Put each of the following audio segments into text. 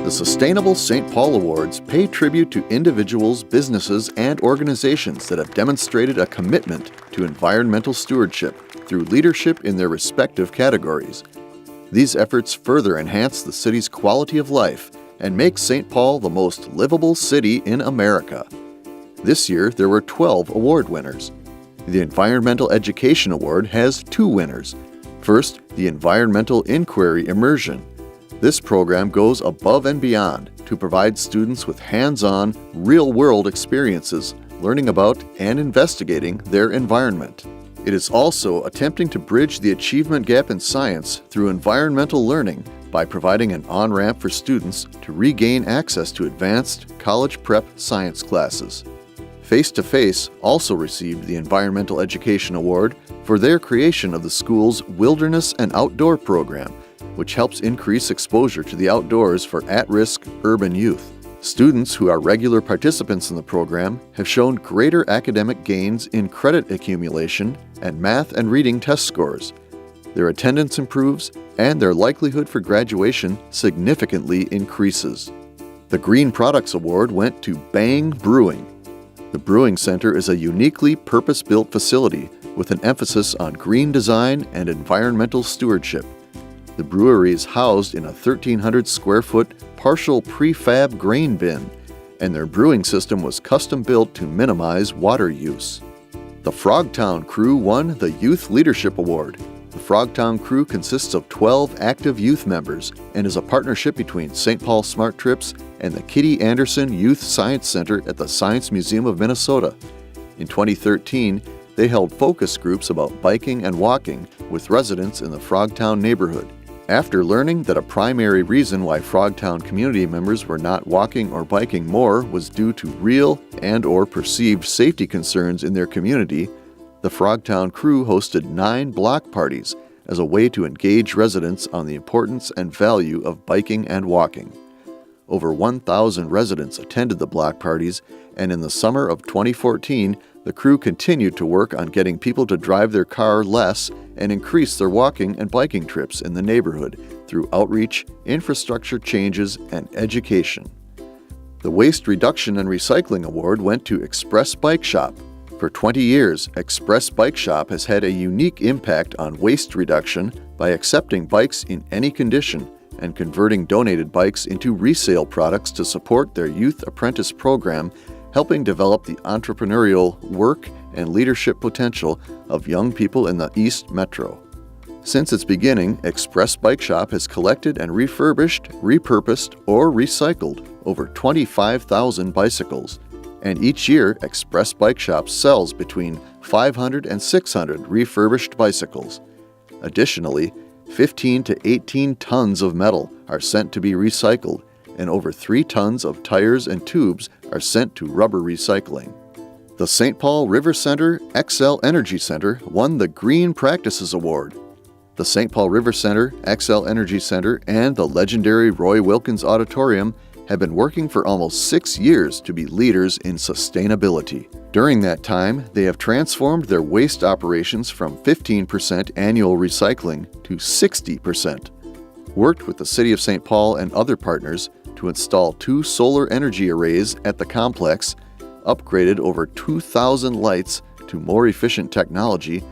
The Sustainable St. Paul Awards pay tribute to individuals, businesses, and organizations that have demonstrated a commitment to environmental stewardship through leadership in their respective categories. These efforts further enhance the city's quality of life and make St. Paul the most livable city in America. This year, there were 12 award winners. The Environmental Education Award has 2 winners. First, the Environmental Inquiry Immersion. This program goes above and beyond to provide students with hands-on, real-world experiences learning about and investigating their environment. It is also attempting to bridge the achievement gap in science through environmental learning by providing an on-ramp for students to regain access to advanced college prep science classes. Face to Face also received the Environmental Education Award for their creation of the school's Wilderness and Outdoor program, which helps increase exposure to the outdoors for at-risk urban youth. Students who are regular participants in the program have shown greater academic gains in credit accumulation and math and reading test scores. Their attendance improves and their likelihood for graduation significantly increases. The Green Products Award went to Bang Brewing. The Brewing Center is a uniquely purpose-built facility with an emphasis on green design and environmental stewardship. The brewery is housed in a 1,300 square foot partial prefab grain bin, and their brewing system was custom built to minimize water use. The Frogtown Crew won the Youth Leadership Award. The Frogtown Crew consists of 12 active youth members and is a partnership between St. Paul Smart Trips and the Kitty Anderson Youth Science Center at the Science Museum of Minnesota. In 2013, they held focus groups about biking and walking with residents in the Frogtown neighborhood. After learning that a primary reason why Frogtown community members were not walking or biking more was due to real and/or perceived safety concerns in their community, the Frogtown Crew hosted 9 block parties as a way to engage residents on the importance and value of biking and walking. Over 1,000 residents attended the block parties, and in the summer of 2014, the crew continued to work on getting people to drive their car less and increase their walking and biking trips in the neighborhood through outreach, infrastructure changes, and education. The Waste Reduction and Recycling Award went to Express Bike Shop. For 20 years, Express Bike Shop has had a unique impact on waste reduction by accepting bikes in any condition and converting donated bikes into resale products to support their youth apprentice program, helping develop the entrepreneurial work and leadership potential of young people in the East Metro. Since its beginning, Express Bike Shop has collected and refurbished, repurposed, or recycled over 25,000 bicycles, and each year Express Bike Shop sells between 500 and 600 refurbished bicycles. Additionally, 15 to 18 tons of metal are sent to be recycled, and over 3 tons of tires and tubes are sent to rubber recycling. The St. Paul River Center Xcel Energy Center won the Green Practices Award. The St. Paul River Center, Xcel Energy Center, and the legendary Roy Wilkins Auditorium have been working for almost 6 years to be leaders in sustainability. During that time, they have transformed their waste operations from 15% annual recycling to 60%, worked with the City of St. Paul and other partners to install 2 solar energy arrays at the complex, upgraded over 2,000 lights to more efficient technology,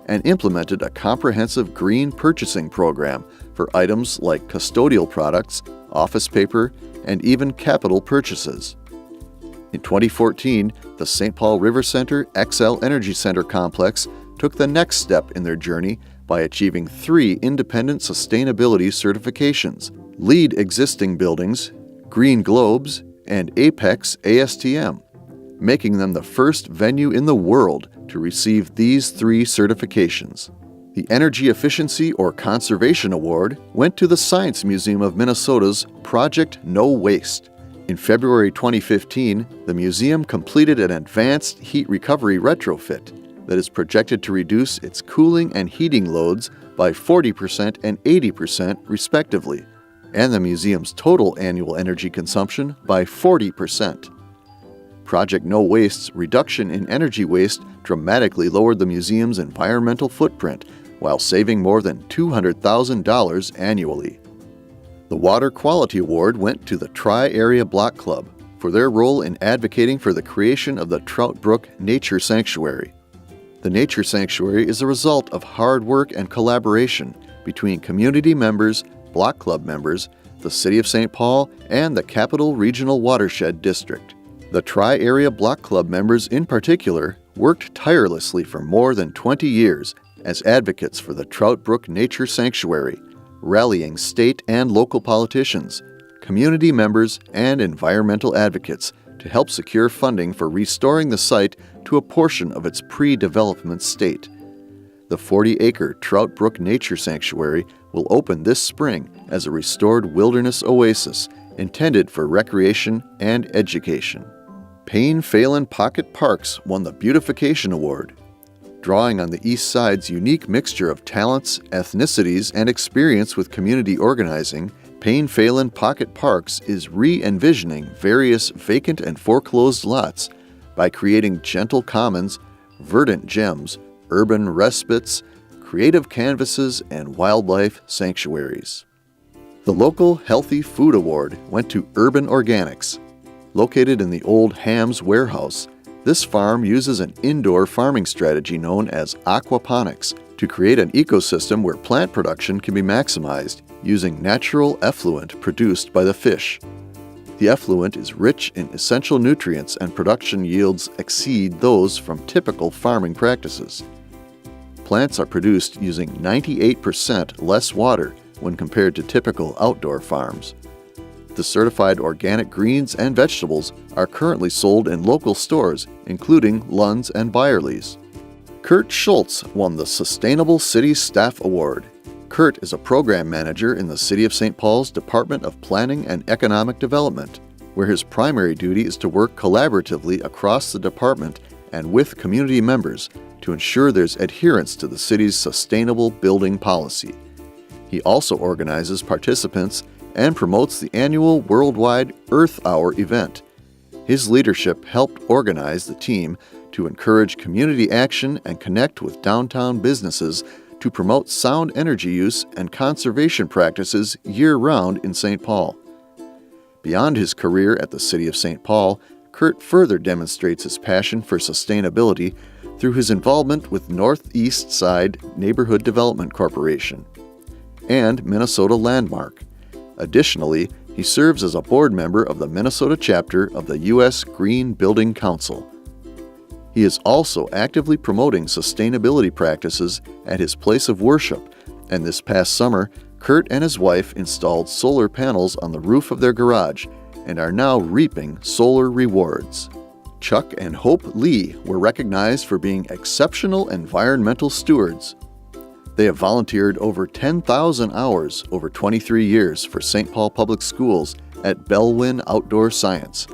and implemented a comprehensive green purchasing program for items like custodial products, office paper, and even capital purchases. In 2014, the St. Paul River Center Xcel Energy Center complex took the next step in their journey by achieving 3 independent sustainability certifications: LEED Existing Buildings, Green Globes, and Apex ASTM, making them the first venue in the world to receive these 3 certifications. The Energy Efficiency or Conservation Award went to the Science Museum of Minnesota's Project No Waste. In February 2015, the museum completed an advanced heat recovery retrofit that is projected to reduce its cooling and heating loads by 40% and 80% respectively, and the museum's total annual energy consumption by 40%. Project No Waste's reduction in energy waste dramatically lowered the museum's environmental footprint while saving more than $200,000 annually. The Water Quality Award went to the Tri-Area Block Club for their role in advocating for the creation of the Trout Brook Nature Sanctuary. The Nature Sanctuary is a result of hard work and collaboration between community members, Block Club members, the City of St. Paul, and the Capital Regional Watershed District. The Tri-Area Block Club members in particular worked tirelessly for more than 20 years as advocates for the Trout Brook Nature Sanctuary, rallying state and local politicians, community members, and environmental advocates to help secure funding for restoring the site to a portion of its pre-development state. The 40-acre Trout Brook Nature Sanctuary will open this spring as a restored wilderness oasis intended for recreation and education. Payne Phelan Pocket Parks won the Beautification Award. Drawing on the East Side's unique mixture of talents, ethnicities, and experience with community organizing, Payne Phelan Pocket Parks is re-envisioning various vacant and foreclosed lots by creating gentle commons, verdant gems, urban respites, creative canvases, and wildlife sanctuaries. The local Healthy Food Award went to Urban Organics. Located in the old Hams warehouse, this farm uses an indoor farming strategy known as aquaponics to create an ecosystem where plant production can be maximized using natural effluent produced by the fish. The effluent is rich in essential nutrients and production yields exceed those from typical farming practices. Plants are produced using 98% less water when compared to typical outdoor farms. The certified organic greens and vegetables are currently sold in local stores, including Lund's and Byerly's. Kurt Schultz won the Sustainable City Staff Award. Kurt is a program manager in the City of St. Paul's Department of Planning and Economic Development, where his primary duty is to work collaboratively across the department and with community members to ensure there's adherence to the city's sustainable building policy. He also organizes participants and promotes the annual worldwide Earth Hour event. His leadership helped organize the team to encourage community action and connect with downtown businesses to promote sound energy use and conservation practices year-round in St. Paul. Beyond his career at the City of St. Paul, Kurt further demonstrates his passion for sustainability through his involvement with Northeast Side Neighborhood Development Corporation and Minnesota Landmark. Additionally, he serves as a board member of the Minnesota chapter of the U.S. Green Building Council. He is also actively promoting sustainability practices at his place of worship, and this past summer, Kurt and his wife installed solar panels on the roof of their garage and are now reaping solar rewards. Chuck and Hope Lee were recognized for being exceptional environmental stewards. They have volunteered over 10,000 hours over 23 years for St. Paul Public Schools at Bellwin Outdoor Science.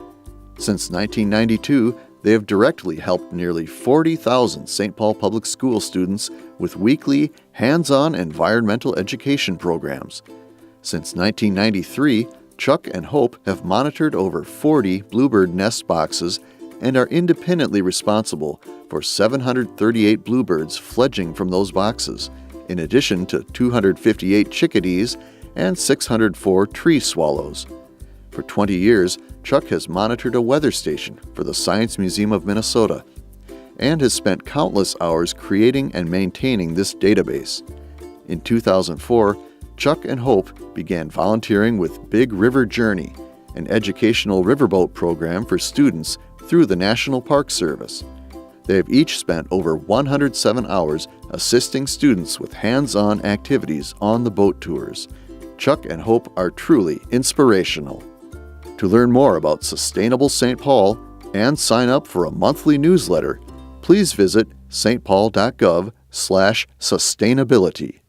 Since 1992, they have directly helped nearly 40,000 St. Paul Public School students with weekly, hands-on environmental education programs. Since 1993, Chuck and Hope have monitored over 40 bluebird nest boxes and are independently responsible for 738 bluebirds fledging from those boxes, in addition to 258 chickadees and 604 tree swallows. For 20 years, Chuck has monitored a weather station for the Science Museum of Minnesota and has spent countless hours creating and maintaining this database. In 2004, Chuck and Hope began volunteering with Big River Journey, an educational riverboat program for students through the National Park Service. They have each spent over 107 hours assisting students with hands-on activities on the boat tours. Chuck and Hope are truly inspirational. To learn more about Sustainable St. Paul and sign up for a monthly newsletter, please visit stpaul.gov/sustainability.